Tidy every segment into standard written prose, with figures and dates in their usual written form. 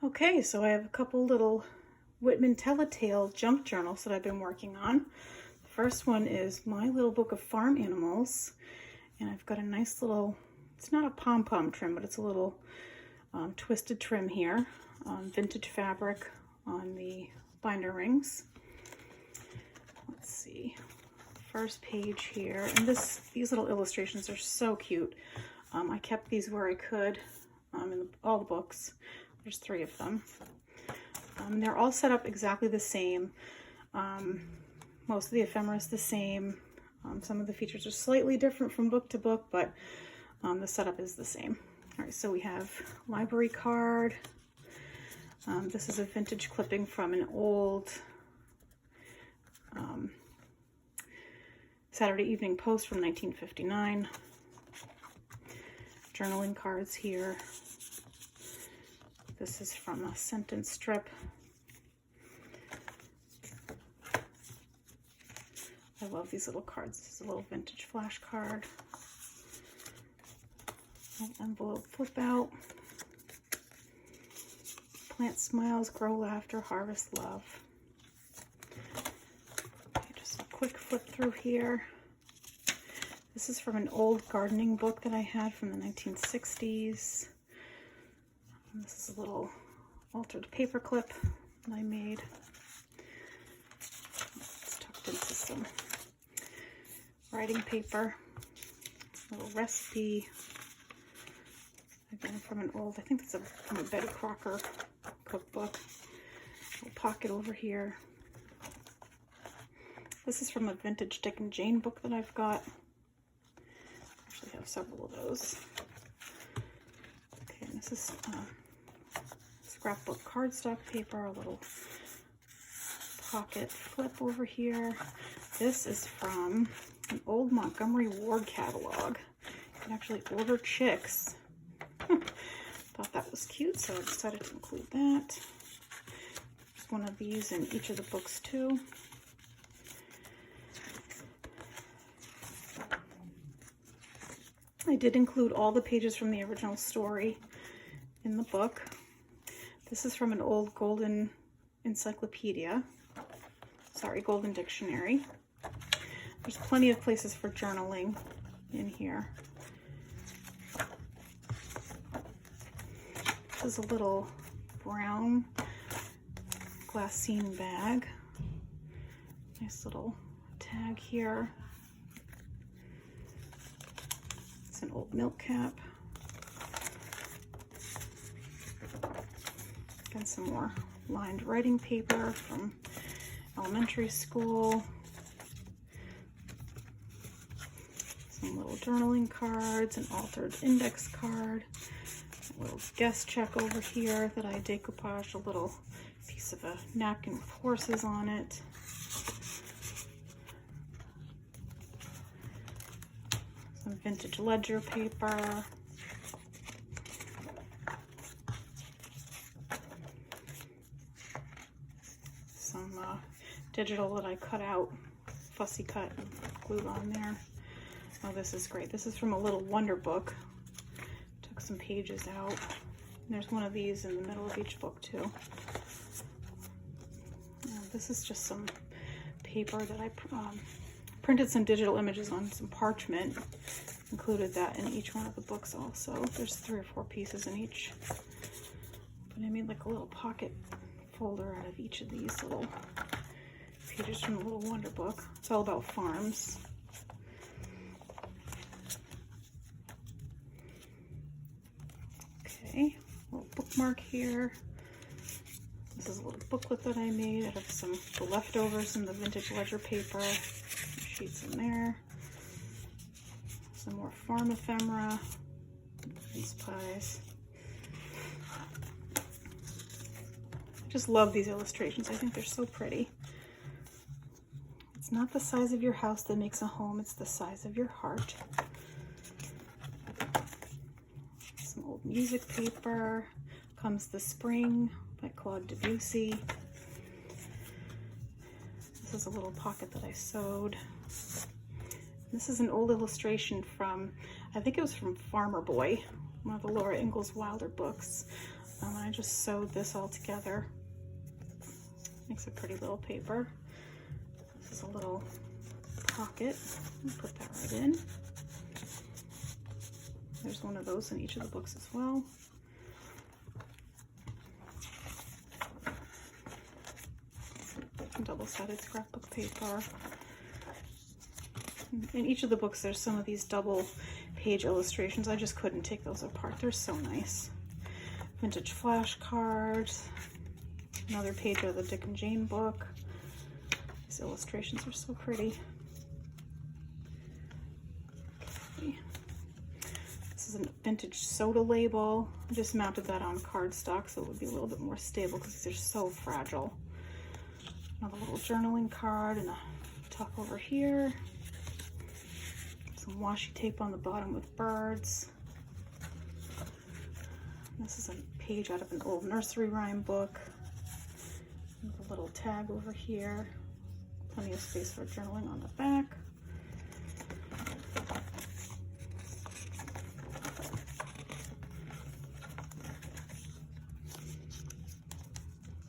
Okay, so I have a couple little Whitman Telltale junk journals that I've been working on. The first one is My Little Book of Farm Animals, and I've got a nice little, it's not a pom-pom trim, but it's a little twisted trim here, vintage fabric on the binder rings. Let's see, first page here, and these little illustrations are so cute. I kept these where I could in all the books. There's 3 of them. They're all set up exactly the same. Most of the ephemera is the same. Some of the features are slightly different from book to book, but the setup is the same. All right, so we have library card. This is a vintage clipping from an old Saturday Evening Post from 1959. Journaling cards here. This is from a sentence strip. I love these little cards. This is a little vintage flash card. An envelope flip out. Plant smiles, grow laughter, harvest love. Okay, just a quick flip through here. This is from an old gardening book that I had from the 1960s. This is a little altered paper clip that I made. It's tucked into some writing paper. A little recipe. Again, from an old, I think it's from a Betty Crocker cookbook. A little pocket over here. This is from a vintage Dick and Jane book that I've got. I actually have several of those. Okay, and this is scrapbook cardstock paper, a little pocket flip over here. This is from an old Montgomery Ward catalog. You can actually order chicks. Thought that was cute, so I decided to include that. There's one of these in each of the books too. I did include all the pages from the original story in the book. This is from an old Golden encyclopedia. Sorry, Golden Dictionary. There's plenty of places for journaling in here. This is a little brown glassine bag. Nice little tag here. It's an old milk cap. And some more lined writing paper from elementary school. Some little journaling cards, an altered index card, a little guest check over here that I decoupaged a little piece of a napkin with horses on it. Some vintage ledger paper. Some digital that I cut out, fussy cut, and glued on there. Oh, this is great. This is from a little wonder book. Took some pages out. And there's one of these in the middle of each book too. This is just some paper that I printed some digital images on some parchment. Included that in each one of the books also. There's 3 or 4 pieces in each. But I made like a little pocket folder out of each of these little pages from the little wonder book. It's all about farms. Okay, a little bookmark here. This is a little booklet that I made out of some the leftovers in the vintage ledger paper. Some sheets in there. Some more farm ephemera. Mince pies. I just love these illustrations. I think they're so pretty. It's not the size of your house that makes a home, it's the size of your heart. Some old music paper. Comes the Spring by Claude Debussy. This is a little pocket that I sewed. This is an old illustration from, I think it was from Farmer Boy, one of the Laura Ingalls Wilder books. I just sewed this all together. Makes a pretty little paper. This is a little pocket. I'll put that right in. There's one of those in each of the books as well. Double-sided scrapbook paper. In each of the books there's some of these double page illustrations. I just couldn't take those apart. They're so nice. Vintage flashcards. Another page of the Dick and Jane book. These illustrations are so pretty. Okay. This is a vintage soda label. I just mounted that on cardstock so it would be a little bit more stable because these are so fragile. Another little journaling card and a tuck over here. Some washi tape on the bottom with birds. This is a page out of an old nursery rhyme book. A little tag over here. Plenty of space for journaling on the back.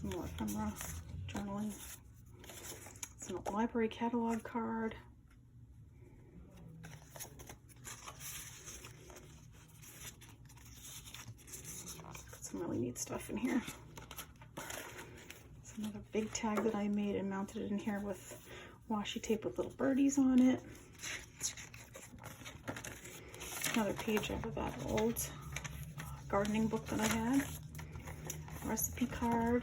Some more ephemera journaling. It's a library catalog card. Got some really neat stuff in here. It's another big tag that I made and mounted it in here with washi tape with little birdies on it. Another page out of that old gardening book that I had. Recipe card.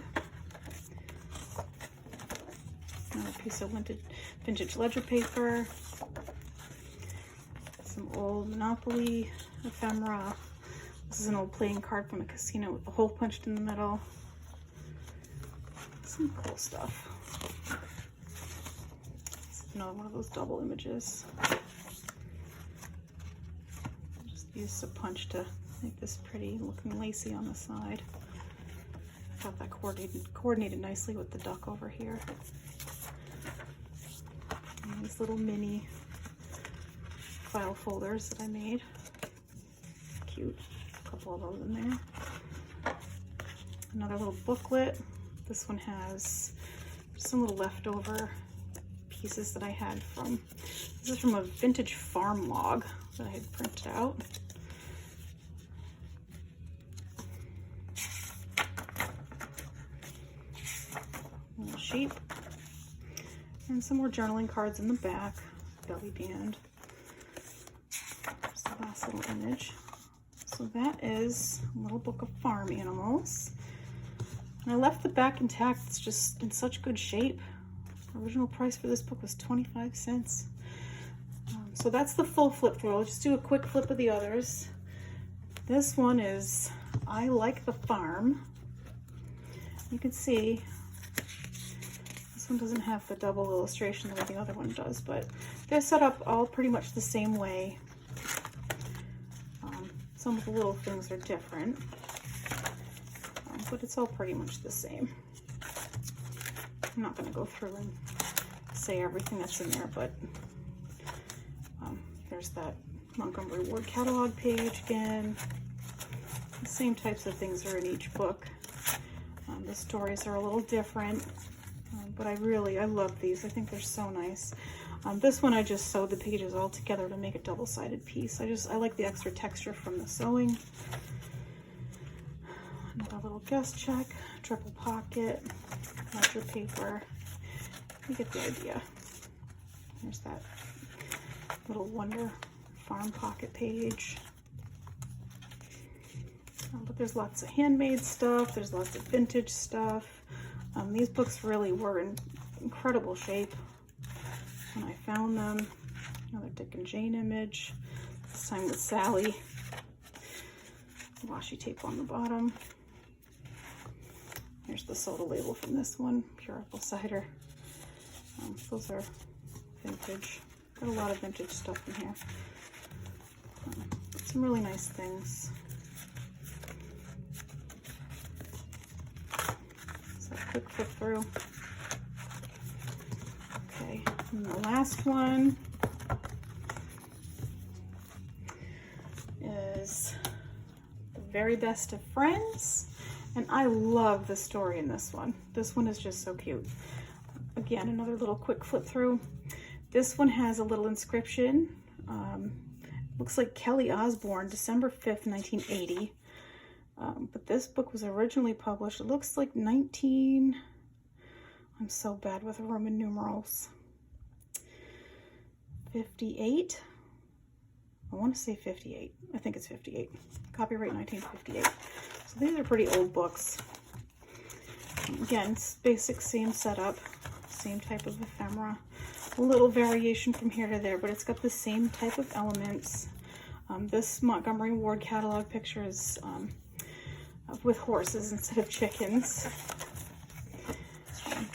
Another piece of vintage ledger paper. Some old Monopoly ephemera. This is an old playing card from a casino with a hole punched in the middle. Some cool stuff. This is another one of those double images. Just used a punch to make this pretty looking lacy on the side. I thought that coordinated nicely with the duck over here. And these little mini file folders that I made. Cute. A couple of those in there. Another little booklet. This one has some little leftover pieces that I had from, this is from a vintage farm log that I had printed out. Little sheep. And some more journaling cards in the back, belly band. Just the last little image. So that is a little book of farm animals. And I left the back intact. It's just in such good shape. Original price for this book was 25 cents. So that's the full flip through. I'll just do a quick flip of the others. This one is I Like the Farm. You can see this one doesn't have the double illustration the way the other one does, but they're set up all pretty much the same way. Some of the little things are different, but it's all pretty much the same. I'm not going to go through and say everything that's in there, but there's that Montgomery Ward catalog page again. The same types of things are in each book. The stories are a little different, but I love these. I think they're so nice. This one I just sewed the pages all together to make a double-sided piece. I like the extra texture from the sewing. Another little guest check, triple pocket, ledger paper. You get the idea. There's that little Wonder Farm pocket page. But there's lots of handmade stuff. There's lots of vintage stuff. These books really were in incredible shape when I found them. Another Dick and Jane image. This time with Sally. Washi tape on the bottom. Here's the soda label from this one. Pure apple cider. Those are vintage. Got a lot of vintage stuff in here. Some really nice things. So quick flip through. Okay, and the last one is The Very Best of Friends. And I love the story in this one. This one is just so cute. Again, another little quick flip through. This one has a little inscription. Looks like Kelly Osbourne, December 5th, 1980. But this book was originally published, it looks like I'm so bad with Roman numerals. 58? I want to say 58. I think it's 58. Copyright 1958. So these are pretty old books. Again, it's basic, same setup, same type of ephemera. A little variation from here to there, but it's got the same type of elements. This Montgomery Ward catalog picture is with horses instead of chickens.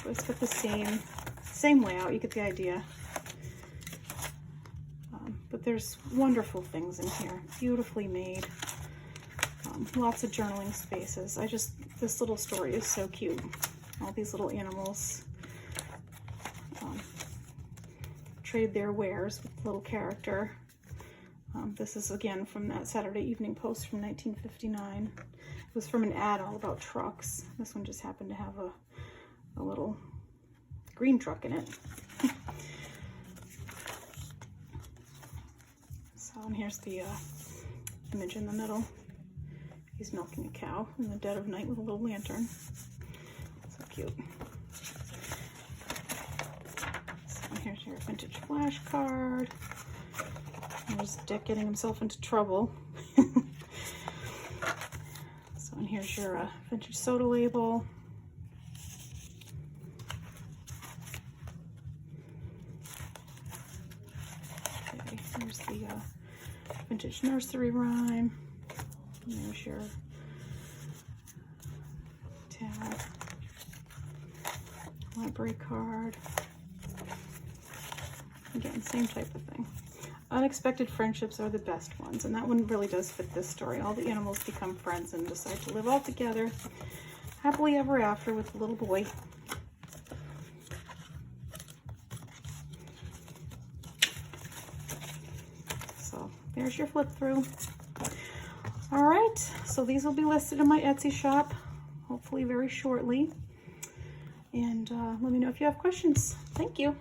But it's got the same layout, you get the idea. But there's wonderful things in here, beautifully made. Lots of journaling spaces. This little story is so cute. All these little animals trade their wares with the little character. This is again from that Saturday Evening Post from 1959. It was from an ad all about trucks. This one just happened to have a little green truck in it. And here's the image in the middle. He's milking a cow in the dead of night with a little lantern. So cute. So here's your vintage flashcard. There's Dick getting himself into trouble. So and here's your vintage soda label. Okay, here's the vintage nursery rhyme. And there's your tag, library card. Again, same type of thing. Unexpected friendships are the best ones, and that one really does fit this story. All the animals become friends and decide to live all together happily ever after with the little boy. So there's your flip through. All right, so these will be listed in my Etsy shop, hopefully very shortly. And let me know if you have questions. Thank you.